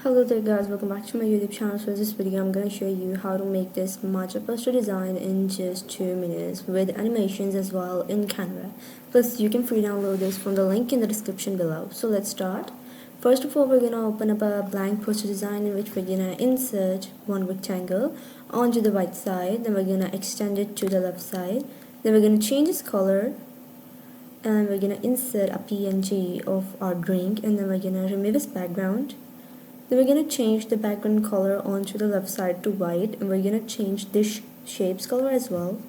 Hello there guys, welcome back to my YouTube channel. So in this video I'm going to show you how to make this matcha poster design in just 2 minutes with animations as well in Canva. Plus you can free download this from the link in the description below. So let's start. First of all, we're going to open up a blank poster design in which we're going to insert one rectangle onto the right side. Then we're going to extend it to the left side. Then we're going to change its color. And we're going to insert a PNG of our drink. And then we're going to remove its background. Then we're going to change the background color onto the left side to white, and we're going to change this shape's color as well.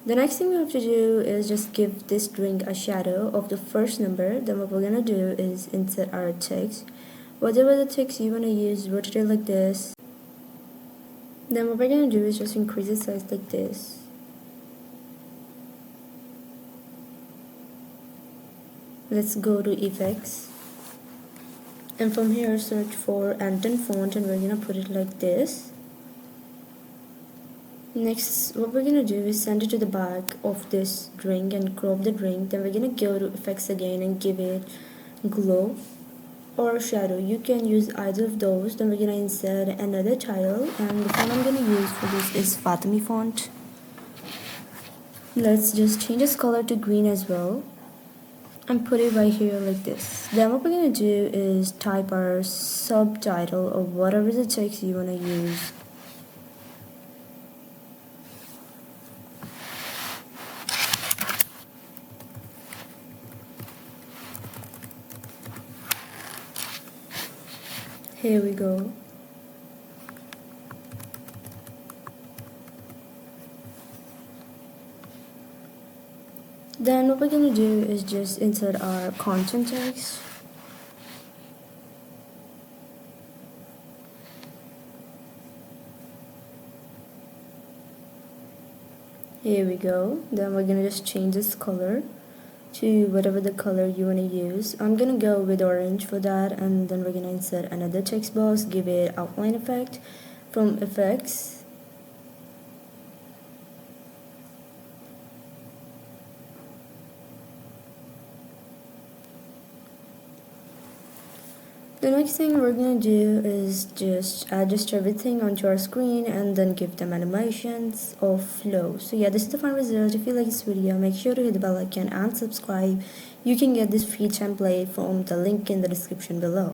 The next thing we have to do is just give this drink a shadow of the first number. Then what we're going to do is insert our text. Whatever the text you want to use, rotate it like this. Then what we're going to do is just increase the size like this. Let's go to effects. And from here search for Anton font, and we're gonna put it like this. Next, what we're gonna do is send it to the back of this drink and crop the drink. Then we're gonna go to effects again and give it glow or shadow. You can use either of those. Then we're gonna insert another title, and the font I'm gonna use for this is Fatimi font. Let's just change its color to green as well and put it right here like this. Then what we're going to do is type our subtitle or whatever the text you want to use. Here we go. Then what we're going to do is just insert our content text. Here we go. Then we're going to just change this color to whatever the color you want to use. I'm going to go with orange for that, and then we're going to insert another text box, give it outline effect. From effects, the next thing we're going to do is just adjust everything onto our screen and then give them animations of flow. So yeah, this is the final result. If you like this video, make sure to hit the bell icon and subscribe. You can get this free template from the link in the description below.